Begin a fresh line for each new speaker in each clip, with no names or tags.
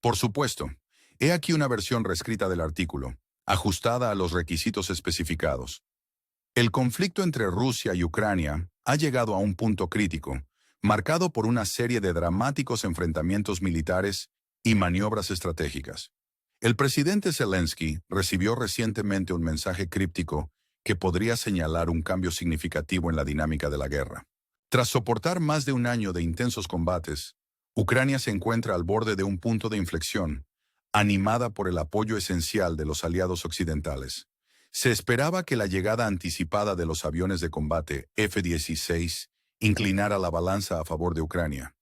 Por supuesto, he aquí una versión reescrita del artículo, ajustada a los requisitos especificados. El conflicto entre Rusia y Ucrania ha llegado a un punto crítico, marcado por una serie de dramáticos enfrentamientos militares y maniobras estratégicas. El presidente Zelensky recibió recientemente un mensaje críptico que podría señalar un cambio significativo en la dinámica de la guerra. Tras soportar más de un año de intensos combates, Ucrania se encuentra al borde de un punto de inflexión, animada por el apoyo esencial de los aliados occidentales. Se esperaba que la llegada anticipada de los aviones de combate F-16 inclinara la balanza a favor de Ucrania,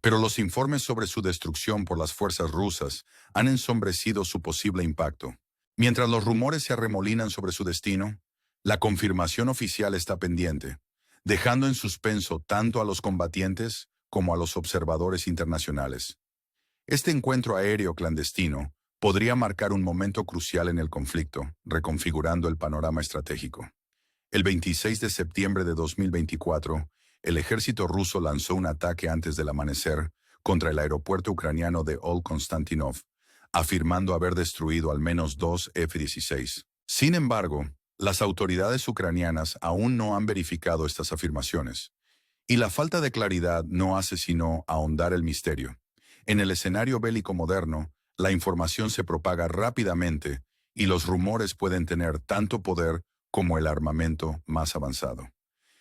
pero los informes sobre su destrucción por las fuerzas rusas han ensombrecido su posible impacto. Mientras los rumores se arremolinan sobre su destino, la confirmación oficial está pendiente, dejando en suspenso tanto a los combatientes como a los observadores internacionales. Este encuentro aéreo clandestino podría marcar un momento crucial en el conflicto, reconfigurando el panorama estratégico. El 26 de septiembre de 2024, el ejército ruso lanzó un ataque antes del amanecer contra el aeropuerto ucraniano de Ol-Konstantinov, afirmando haber destruido al menos 2 F-16. Sin embargo, las autoridades ucranianas aún no han verificado estas afirmaciones, y la falta de claridad no hace sino ahondar el misterio. En el escenario bélico moderno, la información se propaga rápidamente y los rumores pueden tener tanto poder como el armamento más avanzado.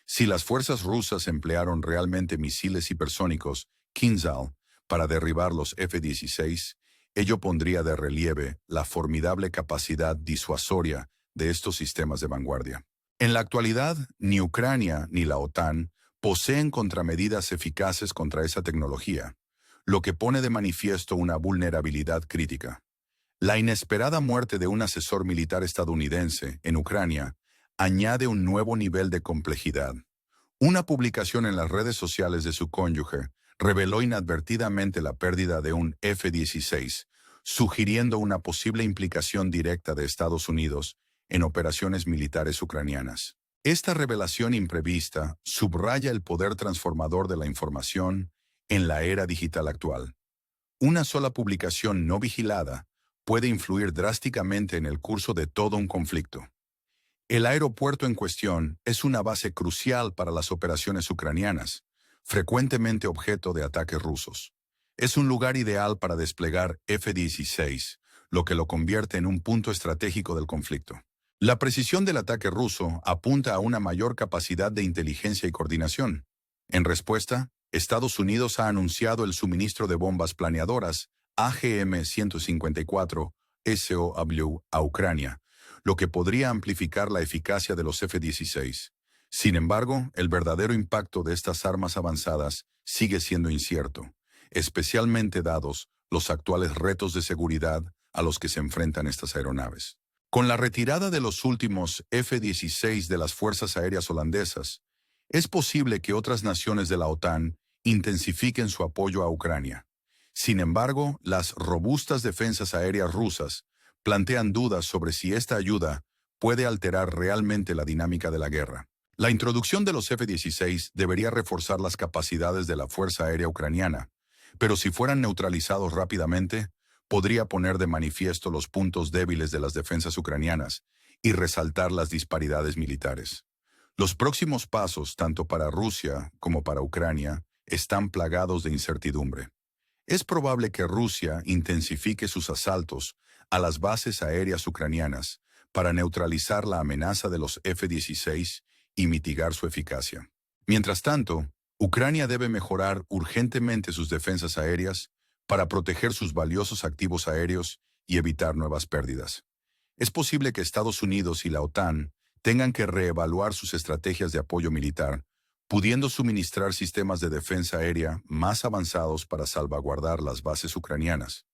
Si las fuerzas rusas emplearon realmente misiles hipersónicos Kinzhal para derribar los F-16, ello pondría de relieve la formidable capacidad disuasoria de estos sistemas de vanguardia. En la actualidad, ni Ucrania ni la OTAN poseen contramedidas eficaces contra esa tecnología, lo que pone de manifiesto una vulnerabilidad crítica. La inesperada muerte de un asesor militar estadounidense en Ucrania añade un nuevo nivel de complejidad. Una publicación en las redes sociales de su cónyuge reveló inadvertidamente la pérdida de un F-16, sugiriendo una posible implicación directa de Estados Unidos en operaciones militares ucranianas. Esta revelación imprevista subraya el poder transformador de la información en la era digital actual. Una sola publicación no vigilada puede influir drásticamente en el curso de todo un conflicto. El aeropuerto en cuestión es una base crucial para las operaciones ucranianas, frecuentemente objeto de ataques rusos. Es un lugar ideal para desplegar F-16, lo que lo convierte en un punto estratégico del conflicto. La precisión del ataque ruso apunta a una mayor capacidad de inteligencia y coordinación. En respuesta, Estados Unidos ha anunciado el suministro de bombas planeadoras AGM-154 SOW a Ucrania, lo que podría amplificar la eficacia de los F-16. Sin embargo, el verdadero impacto de estas armas avanzadas sigue siendo incierto, especialmente dados los actuales retos de seguridad a los que se enfrentan estas aeronaves. Con la retirada de los últimos F-16 de las fuerzas aéreas holandesas, es posible que otras naciones de la OTAN intensifiquen su apoyo a Ucrania. Sin embargo, las robustas defensas aéreas rusas plantean dudas sobre si esta ayuda puede alterar realmente la dinámica de la guerra. La introducción de los F-16 debería reforzar las capacidades de la Fuerza Aérea Ucraniana, pero si fueran neutralizados rápidamente, podría poner de manifiesto los puntos débiles de las defensas ucranianas y resaltar las disparidades militares. Los próximos pasos, tanto para Rusia como para Ucrania, están plagados de incertidumbre. Es probable que Rusia intensifique sus asaltos a las bases aéreas ucranianas para neutralizar la amenaza de los F-16 y mitigar su eficacia. Mientras tanto, Ucrania debe mejorar urgentemente sus defensas aéreas para proteger sus valiosos activos aéreos y evitar nuevas pérdidas. Es posible que Estados Unidos y la OTAN tengan que reevaluar sus estrategias de apoyo militar, pudiendo suministrar sistemas de defensa aérea más avanzados para salvaguardar las bases ucranianas.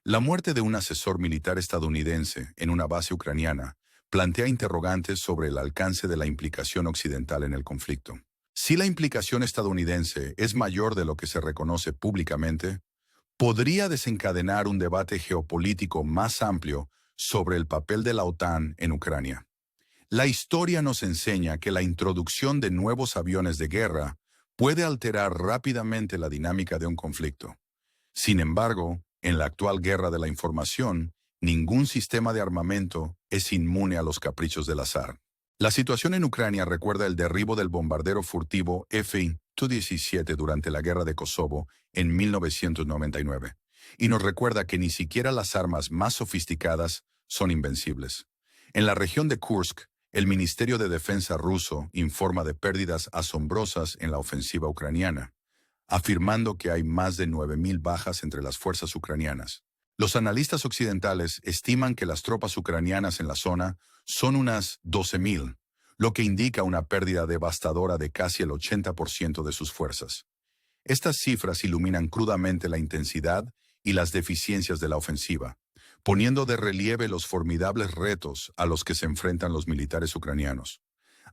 La muerte de un asesor militar estadounidense en una base ucraniana plantea interrogantes sobre el alcance de la implicación occidental en el conflicto. Si la implicación estadounidense es mayor de lo que se reconoce públicamente, podría desencadenar un debate geopolítico más amplio sobre el papel de la OTAN en Ucrania. La historia nos enseña que la introducción de nuevos aviones de guerra puede alterar rápidamente la dinámica de un conflicto. Sin embargo, En la actual guerra de la información, ningún sistema de armamento es inmune a los caprichos del azar. La situación en Ucrania recuerda el derribo del bombardero furtivo F-17 durante la guerra de Kosovo en 1999, y nos recuerda que ni siquiera las armas más sofisticadas son invencibles. En la región de Kursk, el Ministerio de Defensa ruso informa de pérdidas asombrosas en la ofensiva ucraniana, afirmando que hay más de 9.000 bajas entre las fuerzas ucranianas. Los analistas occidentales estiman que las tropas ucranianas en la zona son unas 12.000, lo que indica una pérdida devastadora de casi el 80% de sus fuerzas. Estas cifras iluminan crudamente la intensidad y las deficiencias de la ofensiva, poniendo de relieve los formidables retos a los que se enfrentan los militares ucranianos.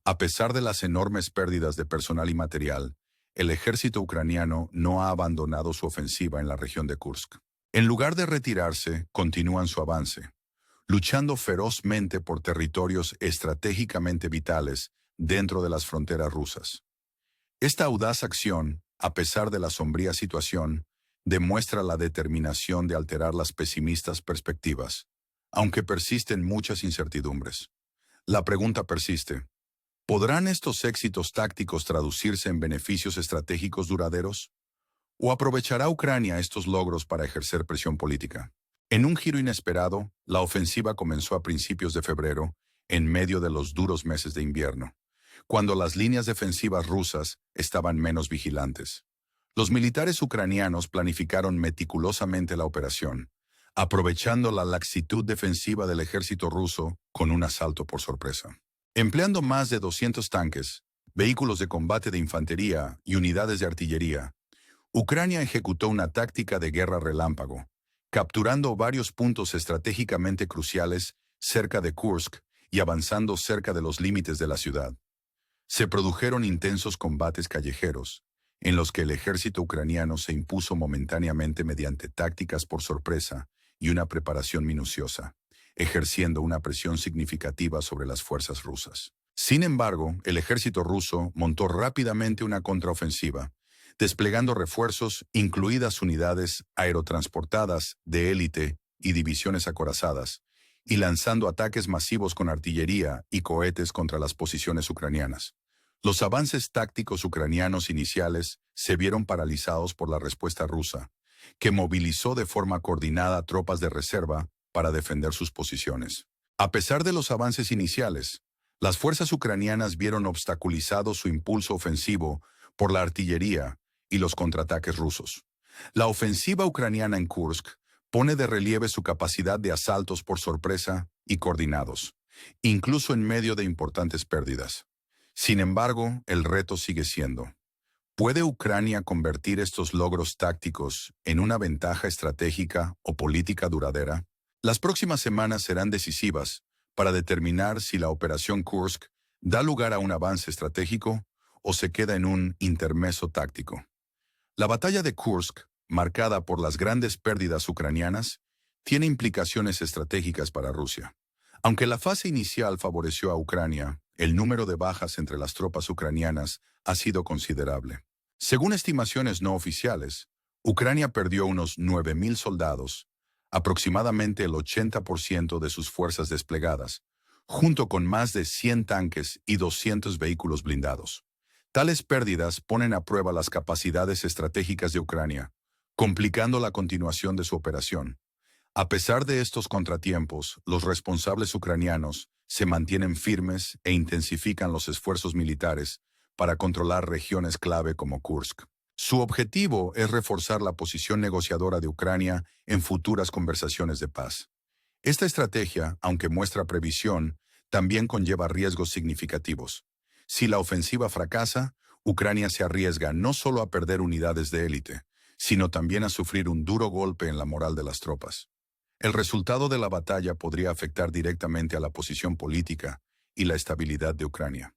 A pesar de las enormes pérdidas de personal y material, el ejército ucraniano no ha abandonado su ofensiva en la región de Kursk. En lugar de retirarse, continúan su avance, luchando ferozmente por territorios estratégicamente vitales dentro de las fronteras rusas. Esta audaz acción, a pesar de la sombría situación, demuestra la determinación de alterar las pesimistas perspectivas, aunque persisten muchas incertidumbres. La pregunta persiste: ¿podrán estos éxitos tácticos traducirse en beneficios estratégicos duraderos? ¿O aprovechará Ucrania estos logros para ejercer presión política? En un giro inesperado, la ofensiva comenzó a principios de febrero, en medio de los duros meses de invierno, cuando las líneas defensivas rusas estaban menos vigilantes. Los militares ucranianos planificaron meticulosamente la operación, aprovechando la laxitud defensiva del ejército ruso con un asalto por sorpresa. Empleando más de 200 tanques, vehículos de combate de infantería y unidades de artillería, Ucrania ejecutó una táctica de guerra relámpago, capturando varios puntos estratégicamente cruciales cerca de Kursk y avanzando cerca de los límites de la ciudad. Se produjeron intensos combates callejeros, en los que el ejército ucraniano se impuso momentáneamente mediante tácticas por sorpresa y una preparación minuciosa, ejerciendo una presión significativa sobre las fuerzas rusas. Sin embargo, el ejército ruso montó rápidamente una contraofensiva, desplegando refuerzos, incluidas unidades aerotransportadas de élite y divisiones acorazadas, y lanzando ataques masivos con artillería y cohetes contra las posiciones ucranianas. Los avances tácticos ucranianos iniciales se vieron paralizados por la respuesta rusa, que movilizó de forma coordinada tropas de reserva para defender sus posiciones. A pesar de los avances iniciales, las fuerzas ucranianas vieron obstaculizado su impulso ofensivo por la artillería y los contraataques rusos. La ofensiva ucraniana en Kursk pone de relieve su capacidad de asaltos por sorpresa y coordinados, incluso en medio de importantes pérdidas. Sin embargo, el reto sigue siendo: ¿puede Ucrania convertir estos logros tácticos en una ventaja estratégica o política duradera? Las próximas semanas serán decisivas para determinar si la Operación Kursk da lugar a un avance estratégico o se queda en un intermezzo táctico. La batalla de Kursk, marcada por las grandes pérdidas ucranianas, tiene implicaciones estratégicas para Rusia. Aunque la fase inicial favoreció a Ucrania, el número de bajas entre las tropas ucranianas ha sido considerable. Según estimaciones no oficiales, Ucrania perdió unos 9.000 soldados, aproximadamente el 80% de sus fuerzas desplegadas, junto con más de 100 tanques y 200 vehículos blindados. Tales pérdidas ponen a prueba las capacidades estratégicas de Ucrania, complicando la continuación de su operación. A pesar de estos contratiempos, los responsables ucranianos se mantienen firmes e intensifican los esfuerzos militares para controlar regiones clave como Kursk. Su objetivo es reforzar la posición negociadora de Ucrania en futuras conversaciones de paz. Esta estrategia, aunque muestra previsión, también conlleva riesgos significativos. Si la ofensiva fracasa, Ucrania se arriesga no solo a perder unidades de élite, sino también a sufrir un duro golpe en la moral de las tropas. El resultado de la batalla podría afectar directamente a la posición política y la estabilidad de Ucrania.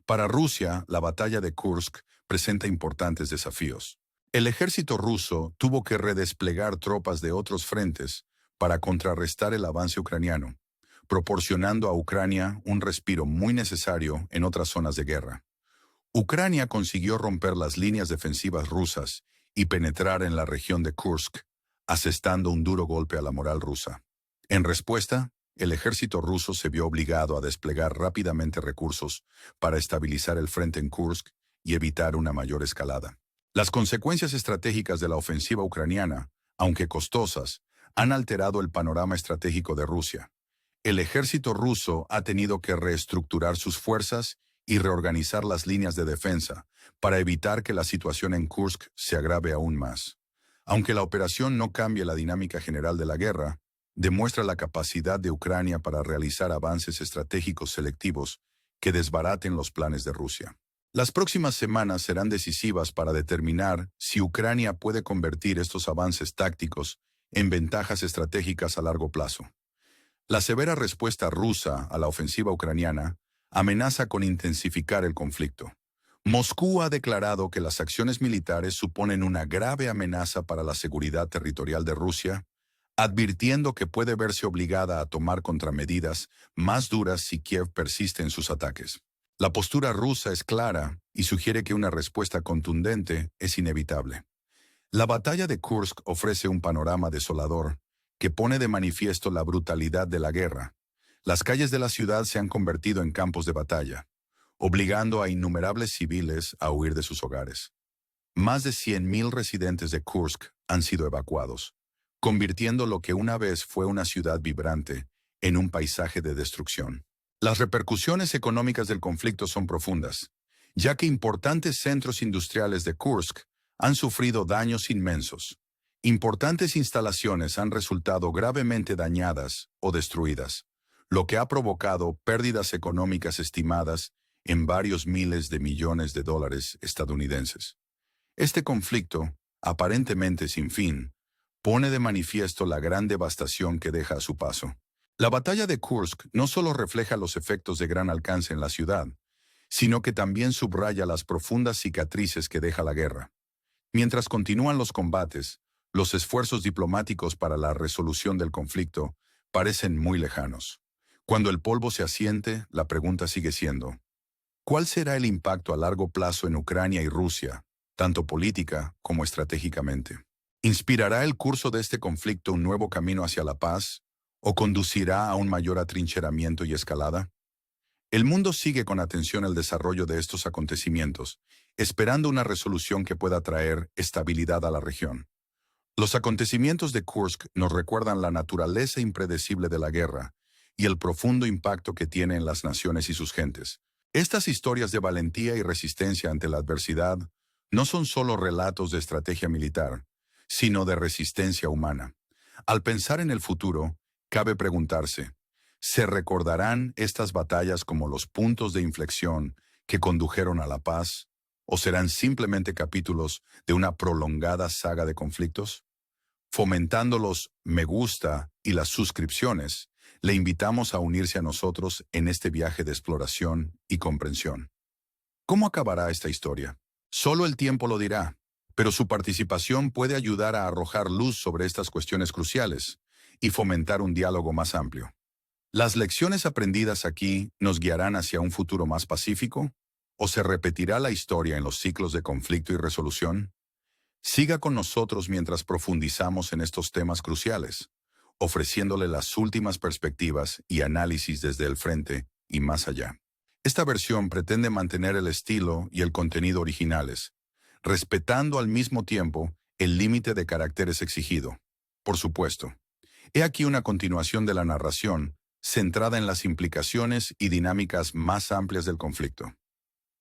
Para Rusia, la batalla de Kursk presenta importantes desafíos. El ejército ruso tuvo que redesplegar tropas de otros frentes para contrarrestar el avance ucraniano, proporcionando a Ucrania un respiro muy necesario en otras zonas de guerra. Ucrania consiguió romper las líneas defensivas rusas y penetrar en la región de Kursk, asestando un duro golpe a la moral rusa. En respuesta, el ejército ruso se vio obligado a desplegar rápidamente recursos para estabilizar el frente en Kursk y evitar una mayor escalada. Las consecuencias estratégicas de la ofensiva ucraniana, aunque costosas, han alterado el panorama estratégico de Rusia. El ejército ruso ha tenido que reestructurar sus fuerzas y reorganizar las líneas de defensa para evitar que la situación en Kursk se agrave aún más. Aunque la operación no cambie la dinámica general de la guerra, demuestra la capacidad de Ucrania para realizar avances estratégicos selectivos que desbaraten los planes de Rusia. Las próximas semanas serán decisivas para determinar si Ucrania puede convertir estos avances tácticos en ventajas estratégicas a largo plazo. La severa respuesta rusa a la ofensiva ucraniana amenaza con intensificar el conflicto. Moscú ha declarado que las acciones militares suponen una grave amenaza para la seguridad territorial de Rusia, advirtiendo que puede verse obligada a tomar contramedidas más duras si Kiev persiste en sus ataques. La postura rusa es clara y sugiere que una respuesta contundente es inevitable. La batalla de Kursk ofrece un panorama desolador que pone de manifiesto la brutalidad de la guerra. Las calles de la ciudad se han convertido en campos de batalla, obligando a innumerables civiles a huir de sus hogares. Más de 100.000 residentes de Kursk han sido evacuados, convirtiendo lo que una vez fue una ciudad vibrante en un paisaje de destrucción. Las repercusiones económicas del conflicto son profundas, ya que importantes centros industriales de Kursk han sufrido daños inmensos. Importantes instalaciones han resultado gravemente dañadas o destruidas, lo que ha provocado pérdidas económicas estimadas en varios miles de millones de dólares estadounidenses. Este conflicto, aparentemente sin fin, pone de manifiesto la gran devastación que deja a su paso. La batalla de Kursk no solo refleja los efectos de gran alcance en la ciudad, sino que también subraya las profundas cicatrices que deja la guerra. Mientras continúan los combates, los esfuerzos diplomáticos para la resolución del conflicto parecen muy lejanos. Cuando el polvo se asiente, la pregunta sigue siendo: ¿cuál será el impacto a largo plazo en Ucrania y Rusia, tanto política como estratégicamente? ¿Inspirará el curso de este conflicto un nuevo camino hacia la paz o conducirá a un mayor atrincheramiento y escalada? El mundo sigue con atención el desarrollo de estos acontecimientos, esperando una resolución que pueda traer estabilidad a la región. Los acontecimientos de Kursk nos recuerdan la naturaleza impredecible de la guerra y el profundo impacto que tiene en las naciones y sus gentes. Estas historias de valentía y resistencia ante la adversidad no son solo relatos de estrategia militar, sino de resistencia humana. Al pensar en el futuro, cabe preguntarse: ¿se recordarán estas batallas como los puntos de inflexión que condujeron a la paz, o serán simplemente capítulos de una prolongada saga de conflictos? Fomentando los me gusta y las suscripciones, le invitamos a unirse a nosotros en este viaje de exploración y comprensión. ¿Cómo acabará esta historia? Solo el tiempo lo dirá, pero su participación puede ayudar a arrojar luz sobre estas cuestiones cruciales y fomentar un diálogo más amplio. ¿Las lecciones aprendidas aquí nos guiarán hacia un futuro más pacífico? ¿O se repetirá la historia en los ciclos de conflicto y resolución? Siga con nosotros mientras profundizamos en estos temas cruciales, ofreciéndole las últimas perspectivas y análisis desde el frente y más allá. Esta versión pretende mantener el estilo y el contenido originales, respetando al mismo tiempo el límite de caracteres exigido. Por supuesto, he aquí una continuación de la narración, centrada en las implicaciones y dinámicas más amplias del conflicto.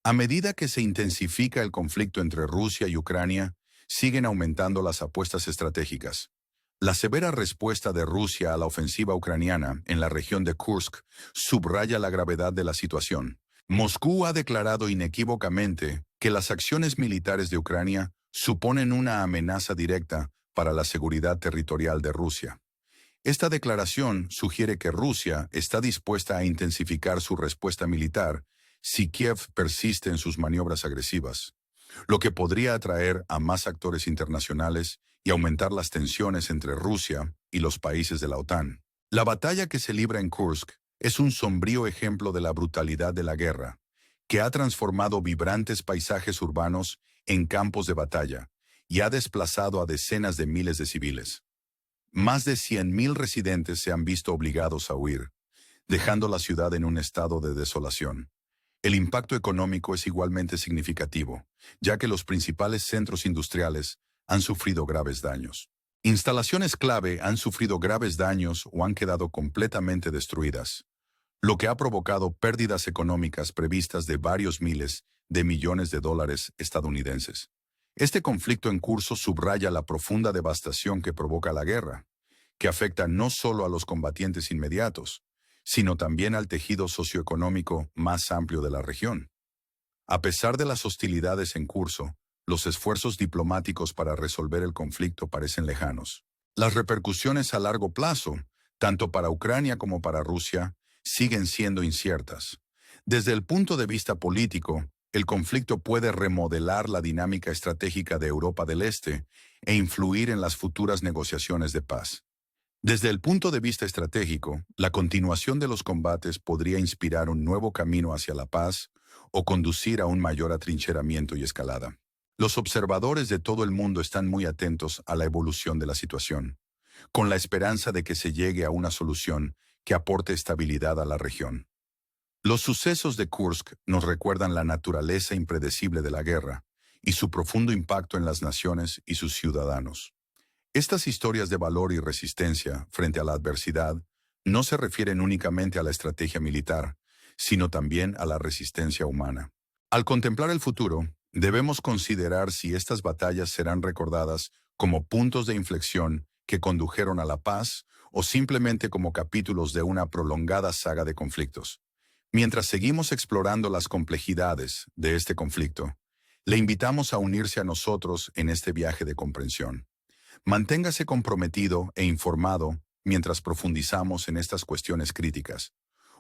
A medida que se intensifica el conflicto entre Rusia y Ucrania, siguen aumentando las apuestas estratégicas. La severa respuesta de Rusia a la ofensiva ucraniana en la región de Kursk subraya la gravedad de la situación. Moscú ha declarado inequívocamente que las acciones militares de Ucrania suponen una amenaza directa para la seguridad territorial de Rusia. Esta declaración sugiere que Rusia está dispuesta a intensificar su respuesta militar si Kiev persiste en sus maniobras agresivas, lo que podría atraer a más actores internacionales y aumentar las tensiones entre Rusia y los países de la OTAN. La batalla que se libra en Kursk es un sombrío ejemplo de la brutalidad de la guerra, que ha transformado vibrantes paisajes urbanos en campos de batalla y ha desplazado a decenas de miles de civiles. Más de 100.000 residentes se han visto obligados a huir, dejando la ciudad en un estado de desolación. El impacto económico es igualmente significativo, ya que los principales centros industriales han sufrido graves daños. Instalaciones clave han sufrido graves daños o han quedado completamente destruidas, lo que ha provocado pérdidas económicas previstas de varios miles de millones de dólares estadounidenses. Este conflicto en curso subraya la profunda devastación que provoca la guerra, que afecta no solo a los combatientes inmediatos, sino también al tejido socioeconómico más amplio de la región. A pesar de las hostilidades en curso, los esfuerzos diplomáticos para resolver el conflicto parecen lejanos. Las repercusiones a largo plazo, tanto para Ucrania como para Rusia, siguen siendo inciertas. Desde el punto de vista político, el conflicto puede remodelar la dinámica estratégica de Europa del Este e influir en las futuras negociaciones de paz. Desde el punto de vista estratégico, la continuación de los combates podría inspirar un nuevo camino hacia la paz o conducir a un mayor atrincheramiento y escalada. Los observadores de todo el mundo están muy atentos a la evolución de la situación, con la esperanza de que se llegue a una solución que aporte estabilidad a la región. Los sucesos de Kursk nos recuerdan la naturaleza impredecible de la guerra y su profundo impacto en las naciones y sus ciudadanos. Estas historias de valor y resistencia frente a la adversidad no se refieren únicamente a la estrategia militar, sino también a la resistencia humana. Al contemplar el futuro, debemos considerar si estas batallas serán recordadas como puntos de inflexión que condujeron a la paz o simplemente como capítulos de una prolongada saga de conflictos. Mientras seguimos explorando las complejidades de este conflicto, le invitamos a unirse a nosotros en este viaje de comprensión. Manténgase comprometido e informado mientras profundizamos en estas cuestiones críticas,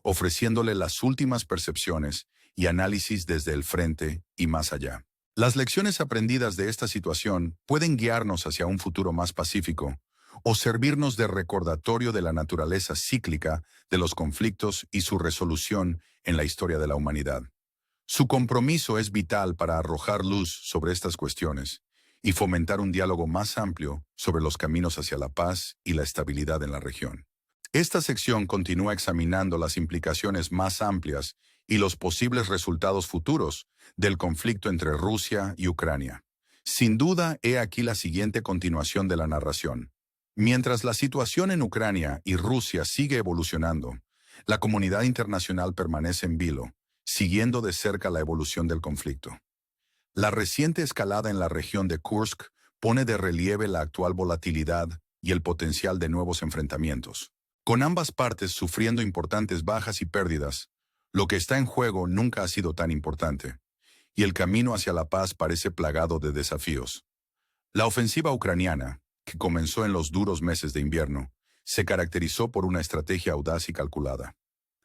ofreciéndole las últimas percepciones y análisis desde el frente y más allá. Las lecciones aprendidas de esta situación pueden guiarnos hacia un futuro más pacífico o servirnos de recordatorio de la naturaleza cíclica de los conflictos y su resolución en la historia de la humanidad. Su compromiso es vital para arrojar luz sobre estas cuestiones y fomentar un diálogo más amplio sobre los caminos hacia la paz y la estabilidad en la región. Esta sección continúa examinando las implicaciones más amplias y los posibles resultados futuros del conflicto entre Rusia y Ucrania. Sin duda, he aquí la siguiente continuación de la narración. Mientras la situación en Ucrania y Rusia sigue evolucionando, la comunidad internacional permanece en vilo, siguiendo de cerca la evolución del conflicto. La reciente escalada en la región de Kursk pone de relieve la actual volatilidad y el potencial de nuevos enfrentamientos. Con ambas partes sufriendo importantes bajas y pérdidas, lo que está en juego nunca ha sido tan importante, y el camino hacia la paz parece plagado de desafíos. La ofensiva ucraniana, que comenzó en los duros meses de invierno, se caracterizó por una estrategia audaz y calculada.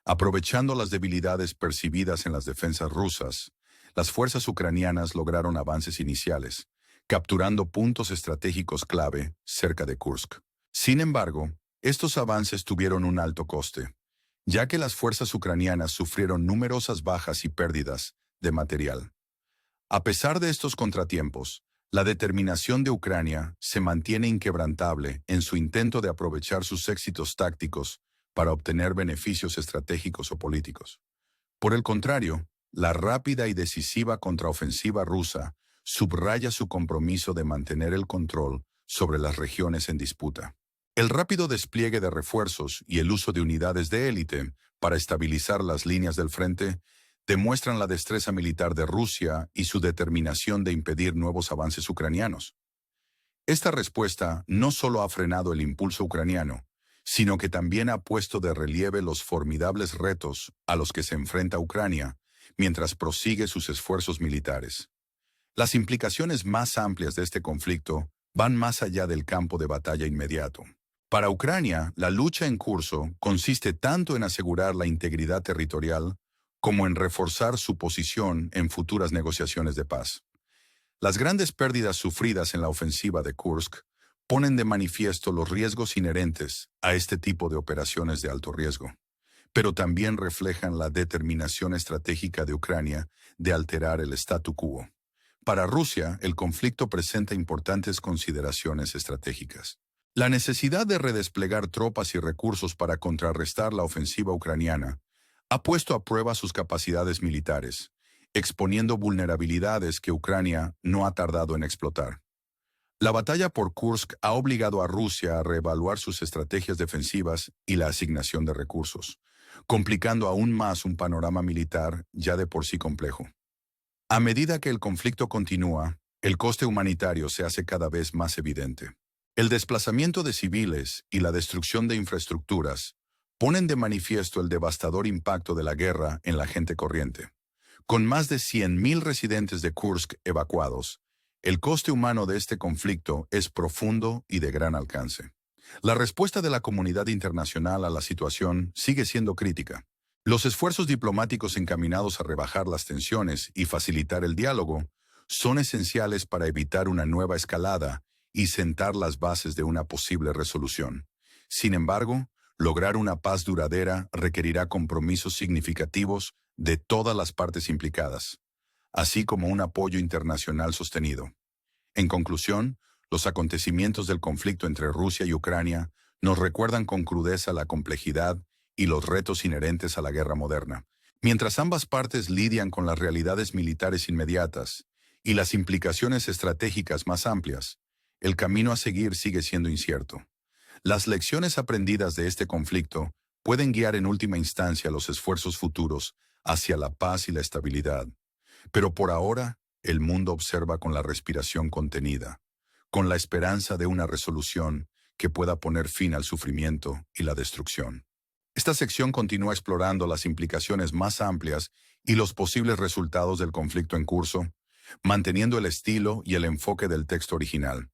Aprovechando las debilidades percibidas en las defensas rusas, las fuerzas ucranianas lograron avances iniciales, capturando puntos estratégicos clave cerca de Kursk. Sin embargo, estos avances tuvieron un alto coste, ya que las fuerzas ucranianas sufrieron numerosas bajas y pérdidas de material. A pesar de estos contratiempos, la determinación de Ucrania se mantiene inquebrantable en su intento de aprovechar sus éxitos tácticos para obtener beneficios estratégicos o políticos. Por el contrario, la rápida y decisiva contraofensiva rusa subraya su compromiso de mantener el control sobre las regiones en disputa. El rápido despliegue de refuerzos y el uso de unidades de élite para estabilizar las líneas del frente demuestran la destreza militar de Rusia y su determinación de impedir nuevos avances ucranianos. Esta respuesta no solo ha frenado el impulso ucraniano, sino que también ha puesto de relieve los formidables retos a los que se enfrenta Ucrania mientras prosigue sus esfuerzos militares. Las implicaciones más amplias de este conflicto van más allá del campo de batalla inmediato. Para Ucrania, la lucha en curso consiste tanto en asegurar la integridad territorial como en reforzar su posición en futuras negociaciones de paz. Las grandes pérdidas sufridas en la ofensiva de Kursk ponen de manifiesto los riesgos inherentes a este tipo de operaciones de alto riesgo, pero también reflejan la determinación estratégica de Ucrania de alterar el statu quo. Para Rusia, el conflicto presenta importantes consideraciones estratégicas. La necesidad de redesplegar tropas y recursos para contrarrestar la ofensiva ucraniana ha puesto a prueba sus capacidades militares, exponiendo vulnerabilidades que Ucrania no ha tardado en explotar. La batalla por Kursk ha obligado a Rusia a reevaluar sus estrategias defensivas y la asignación de recursos, complicando aún más un panorama militar ya de por sí complejo. A medida que el conflicto continúa, el coste humanitario se hace cada vez más evidente. El desplazamiento de civiles y la destrucción de infraestructuras ponen de manifiesto el devastador impacto de la guerra en la gente corriente. Con más de 100.000 residentes de Kursk evacuados, el coste humano de este conflicto es profundo y de gran alcance. La respuesta de la comunidad internacional a la situación sigue siendo crítica. Los esfuerzos diplomáticos encaminados a rebajar las tensiones y facilitar el diálogo son esenciales para evitar una nueva escalada y sentar las bases de una posible resolución. Sin embargo, lograr una paz duradera requerirá compromisos significativos de todas las partes implicadas, así como un apoyo internacional sostenido. En conclusión, los acontecimientos del conflicto entre Rusia y Ucrania nos recuerdan con crudeza la complejidad y los retos inherentes a la guerra moderna. Mientras ambas partes lidian con las realidades militares inmediatas y las implicaciones estratégicas más amplias, el camino a seguir sigue siendo incierto. Las lecciones aprendidas de este conflicto pueden guiar en última instancia los esfuerzos futuros hacia la paz y la estabilidad. Pero por ahora, el mundo observa con la respiración contenida, con la esperanza de una resolución que pueda poner fin al sufrimiento y la destrucción. Esta sección continúa explorando las implicaciones más amplias y los posibles resultados del conflicto en curso, manteniendo el estilo y el enfoque del texto original.